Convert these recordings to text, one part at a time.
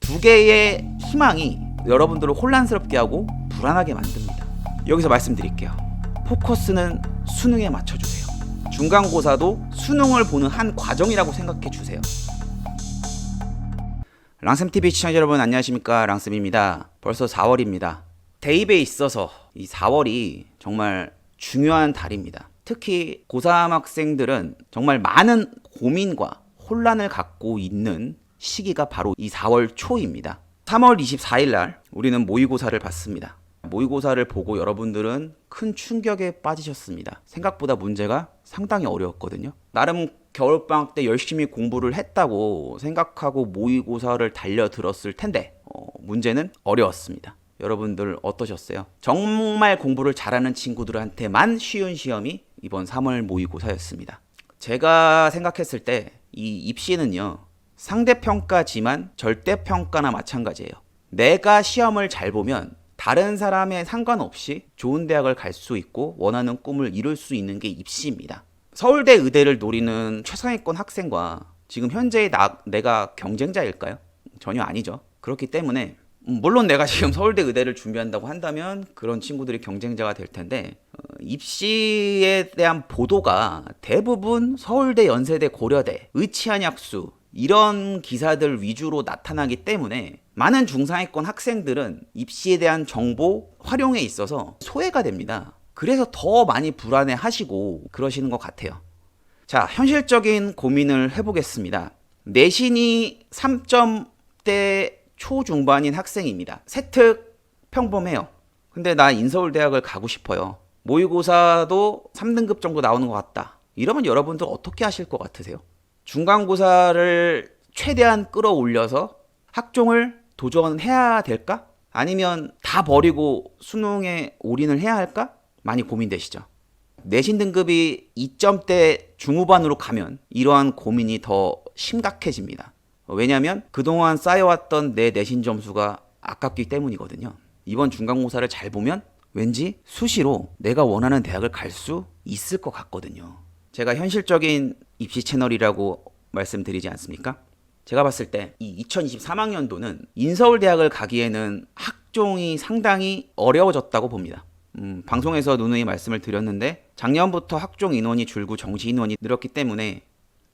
두 개의 희망이 여러분들을 혼란스럽게 하고 불안하게 만듭니다. 여기서 말씀드릴게요. 포커스는 수능에 맞춰주세요. 중간고사도 수능을 보는 한 과정이라고 생각해 주세요. 랑쌤TV 시청자 여러분 안녕하십니까, 랑쌤입니다. 벌써 4월입니다. 대입에 있어서 이 4월이 정말 중요한 달입니다. 특히 고3 학생들은 정말 많은 고민과 혼란을 갖고 있는 시기가 바로 이 4월 초입니다. 3월 24일 날 우리는 모의고사를 봤습니다. 모의고사를 보고 여러분들은 큰 충격에 빠지셨습니다. 생각보다 문제가 상당히 어려웠거든요. 나름 겨울방학 때 열심히 공부를 했다고 생각하고 모의고사를 달려들었을 텐데 문제는 어려웠습니다. 여러분들 어떠셨어요? 정말 공부를 잘하는 친구들한테만 쉬운 시험이 이번 3월 모의고사였습니다. 제가 생각했을 때 이 입시는요, 상대평가지만 절대평가나 마찬가지예요. 내가 시험을 잘 보면 다른 사람에 상관없이 좋은 대학을 갈 수 있고 원하는 꿈을 이룰 수 있는 게 입시입니다. 서울대 의대를 노리는 최상위권 학생과 지금 현재의 내가 경쟁자일까요? 전혀 아니죠. 그렇기 때문에 물론 내가 지금 서울대 의대를 준비한다고 한다면 그런 친구들이 경쟁자가 될 텐데, 입시에 대한 보도가 대부분 서울대, 연세대, 고려대, 의치한약수 이런 기사들 위주로 나타나기 때문에 많은 중상위권 학생들은 입시에 대한 정보 활용에 있어서 소외가 됩니다. 그래서 더 많이 불안해 하시고 그러시는 것 같아요. 자, 현실적인 고민을 해보겠습니다. 내신이 3점대 초중반인 학생입니다. 세특 평범해요. 근데 나 인서울대학을 가고 싶어요. 모의고사도 3등급 정도 나오는 것 같다. 이러면 여러분들 어떻게 하실 것 같으세요? 중간고사를 최대한 끌어올려서 학종을 도전해야 될까? 아니면 다 버리고 수능에 올인을 해야 할까? 많이 고민되시죠? 내신 등급이 2점대 중후반으로 가면 이러한 고민이 더 심각해집니다. 왜냐하면 그동안 쌓여왔던 내 내신 점수가 아깝기 때문이거든요. 이번 중간고사를 잘 보면 왠지 수시로 내가 원하는 대학을 갈 수 있을 것 같거든요. 제가 현실적인 입시 채널이라고 말씀드리지 않습니까? 제가 봤을 때 이 2023학년도는 인서울대학을 가기에는 학종이 상당히 어려워졌다고 봅니다. 방송에서 누누이 말씀을 드렸는데 작년부터 학종 인원이 줄고 정시 인원이 늘었기 때문에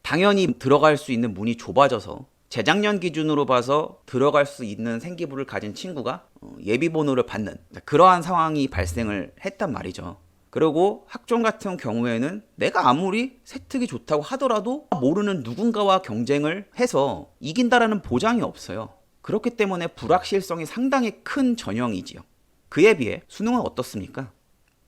당연히 들어갈 수 있는 문이 좁아져서 재작년 기준으로 봐서 들어갈 수 있는 생기부를 가진 친구가 예비번호를 받는 그러한 상황이 발생을 했단 말이죠. 그리고 학종 같은 경우에는 내가 아무리 세특이 좋다고 하더라도 모르는 누군가와 경쟁을 해서 이긴다라는 보장이 없어요. 그렇기 때문에 불확실성이 상당히 큰 전형이지요. 그에 비해 수능은 어떻습니까?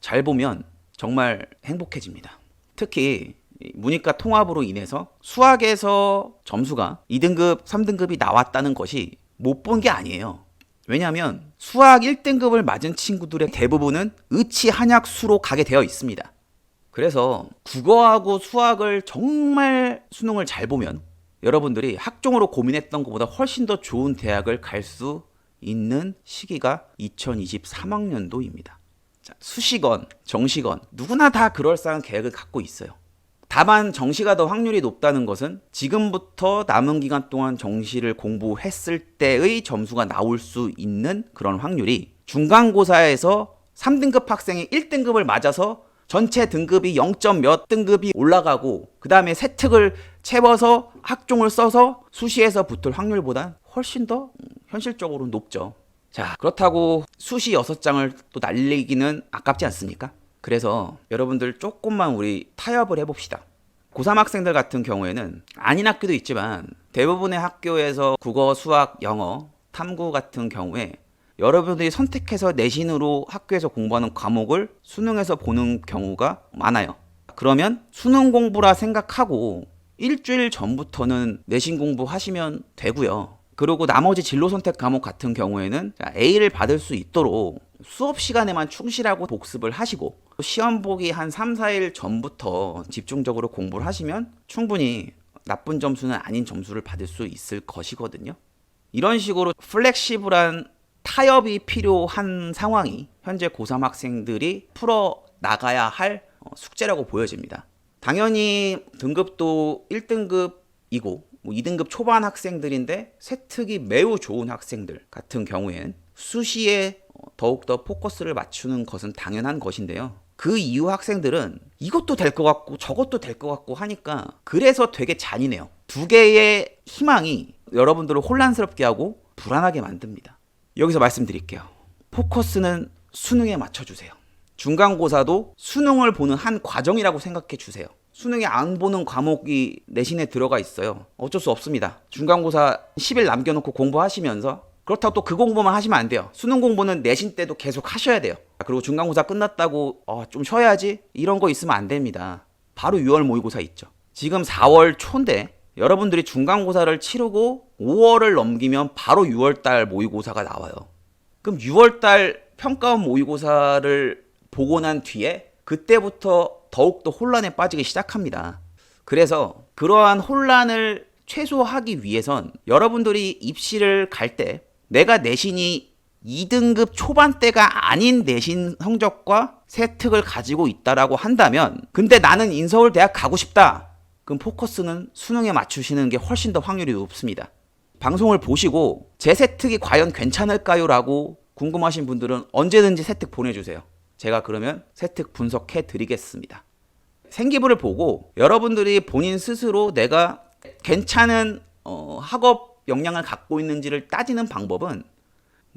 잘 보면 정말 행복해집니다. 특히 문이과 통합으로 인해서 수학에서 점수가 2등급, 3등급이 나왔다는 것이 못 본 게 아니에요. 왜냐하면 수학 1등급을 맞은 친구들의 대부분은 의치 한약수로 가게 되어 있습니다. 그래서 국어하고 수학을 정말 수능을 잘 보면 여러분들이 학종으로 고민했던 것보다 훨씬 더 좋은 대학을 갈 수 있는 시기가 2023학년도입니다. 수시건, 정시건 누구나 다 그럴싸한 계획을 갖고 있어요. 다만 정시가 더 확률이 높다는 것은 지금부터 남은 기간 동안 정시를 공부했을 때의 점수가 나올 수 있는 그런 확률이 중간고사에서 3등급 학생이 1등급을 맞아서 전체 등급이 0점 몇 등급이 올라가고 그 다음에 세특을 채워서 학종을 써서 수시에서 붙을 확률보다 훨씬 더 현실적으로 높죠. 자, 그렇다고 수시 6장을 또 날리기는 아깝지 않습니까? 그래서 여러분들 조금만 우리 타협을 해봅시다. 고3 학생들 같은 경우에는 아닌 학교도 있지만 대부분의 학교에서 국어, 수학, 영어, 탐구 같은 경우에 여러분들이 선택해서 내신으로 학교에서 공부하는 과목을 수능에서 보는 경우가 많아요. 그러면 수능 공부라 생각하고 일주일 전부터는 내신 공부하시면 되고요. 그리고 나머지 진로 선택 과목 같은 경우에는 A를 받을 수 있도록 수업 시간에만 충실하고 복습을 하시고 시험 보기 한 3, 4일 전부터 집중적으로 공부를 하시면 충분히 나쁜 점수는 아닌 점수를 받을 수 있을 것이거든요. 이런 식으로 플렉시블한 타협이 필요한 상황이 현재 고3 학생들이 풀어 나가야 할 숙제라고 보여집니다. 당연히 등급도 1등급이고 뭐 2등급 초반 학생들인데 세특이 매우 좋은 학생들 같은 경우엔 수시에 더욱더 포커스를 맞추는 것은 당연한 것인데요. 그 이후 학생들은 이것도 될 것 같고 저것도 될 것 같고 하니까 그래서 되게 잔인해요. 두 개의 희망이 여러분들을 혼란스럽게 하고 불안하게 만듭니다. 여기서 말씀드릴게요. 포커스는 수능에 맞춰주세요. 중간고사도 수능을 보는 한 과정이라고 생각해 주세요. 수능에 안 보는 과목이 내신에 들어가 있어요. 어쩔 수 없습니다. 중간고사 10일 남겨놓고 공부하시면서 그렇다고 또 그 공부만 하시면 안 돼요. 수능 공부는 내신 때도 계속 하셔야 돼요. 그리고 중간고사 끝났다고 좀 쉬어야지 이런 거 있으면 안 됩니다. 바로 6월 모의고사 있죠. 지금 4월 초인데 여러분들이 중간고사를 치르고 5월을 넘기면 바로 6월달 모의고사가 나와요. 그럼 6월달 평가원 모의고사를 보고 난 뒤에 그때부터 더욱더 혼란에 빠지기 시작합니다. 그래서 그러한 혼란을 최소화하기 위해선 여러분들이 입시를 갈 때 내가 내신이 2등급 초반대가 아닌 내신 성적과 세특을 가지고 있다라고 한다면 근데 나는 인서울대학 가고 싶다. 그럼 포커스는 수능에 맞추시는 게 훨씬 더 확률이 높습니다. 방송을 보시고 제 세특이 과연 괜찮을까요? 라고 궁금하신 분들은 언제든지 세특 보내주세요. 제가 그러면 세특 분석해 드리겠습니다. 생기부를 보고 여러분들이 본인 스스로 내가 괜찮은 학업 역량을 갖고 있는지를 따지는 방법은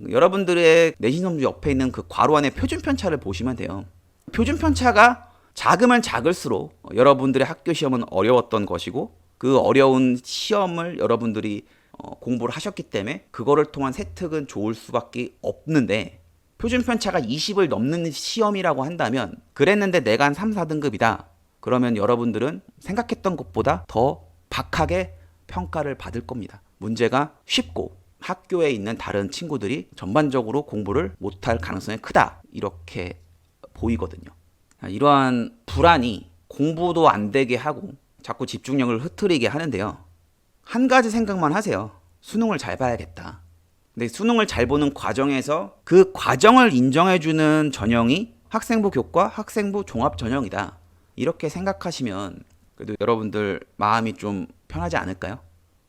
여러분들의 내신 점수 옆에 있는 그 괄호 안에 표준 편차를 보시면 돼요. 표준 편차가 작으면 작을수록 여러분들의 학교 시험은 어려웠던 것이고 그 어려운 시험을 여러분들이 공부를 하셨기 때문에 그거를 통한 세특은 좋을 수밖에 없는데 표준 편차가 20을 넘는 시험이라고 한다면 그랬는데 내가 한 3, 4등급이다. 그러면 여러분들은 생각했던 것보다 더 박하게 평가를 받을 겁니다. 문제가 쉽고 학교에 있는 다른 친구들이 전반적으로 공부를 못할 가능성이 크다. 이렇게 보이거든요. 이러한 불안이 공부도 안 되게 하고 자꾸 집중력을 흐트리게 하는데요. 한 가지 생각만 하세요. 수능을 잘 봐야겠다. 근데 수능을 잘 보는 과정에서 그 과정을 인정해주는 전형이 학생부 교과, 학생부 종합 전형이다. 이렇게 생각하시면 그래도 여러분들 마음이 좀 편하지 않을까요?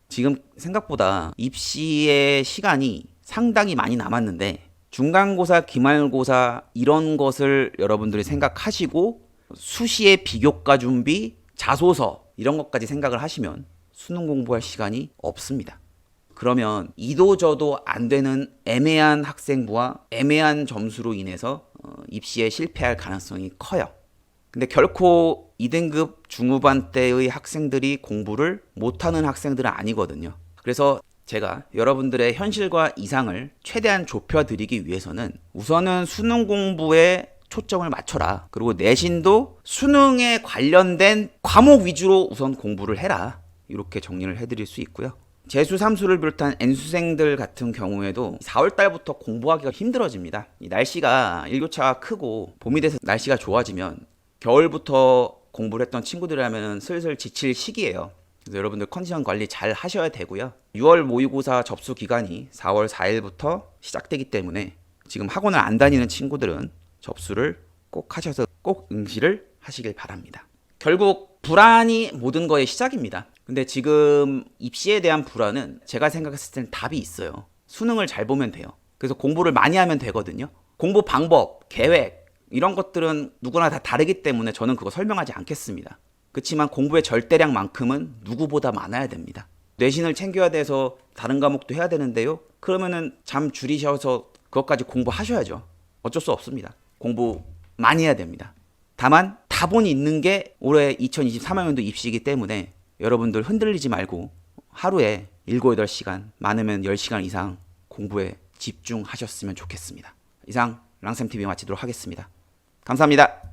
지금 생각보다 입시의 시간이 상당히 많이 남았는데 중간고사, 기말고사 이런 것을 여러분들이 생각하시고 수시의 비교과 준비, 자소서 이런 것까지 생각을 하시면 수능 공부할 시간이 없습니다. 그러면 이도저도 안 되는 애매한 학생부와 애매한 점수로 인해서 입시에 실패할 가능성이 커요. 근데 결코 2등급 중후반 때의 학생들이 공부를 못하는 학생들은 아니거든요. 그래서 제가 여러분들의 현실과 이상을 최대한 좁혀드리기 위해서는 우선은 수능 공부에 초점을 맞춰라. 그리고 내신도 수능에 관련된 과목 위주로 우선 공부를 해라. 이렇게 정리를 해드릴 수 있고요. 재수, 삼수를 비롯한 N수생들 같은 경우에도 4월 달부터 공부하기가 힘들어집니다. 이 날씨가 일교차가 크고 봄이 돼서 날씨가 좋아지면 겨울부터 공부를 했던 친구들이라면 슬슬 지칠 시기예요. 그래서 여러분들 컨디션 관리 잘 하셔야 되고요. 6월 모의고사 접수 기간이 4월 4일부터 시작되기 때문에 지금 학원을 안 다니는 친구들은 접수를 꼭 하셔서 꼭 응시를 하시길 바랍니다. 결국 불안이 모든 거의 시작입니다. 근데 지금 입시에 대한 불안은 제가 생각했을 때는 답이 있어요. 수능을 잘 보면 돼요. 그래서 공부를 많이 하면 되거든요. 공부 방법, 계획 이런 것들은 누구나 다 다르기 때문에 저는 그거 설명하지 않겠습니다. 그렇지만 공부의 절대량만큼은 누구보다 많아야 됩니다. 내신을 챙겨야 돼서 다른 과목도 해야 되는데요. 그러면은 잠 줄이셔서 그것까지 공부하셔야죠. 어쩔 수 없습니다. 공부 많이 해야 됩니다. 다만 다본이 있는 게 올해 2023학년도 입시이기 때문에 여러분들 흔들리지 말고 하루에 7, 8시간, 많으면 10시간 이상 공부에 집중하셨으면 좋겠습니다. 이상 랑쌤TV 마치도록 하겠습니다. 감사합니다.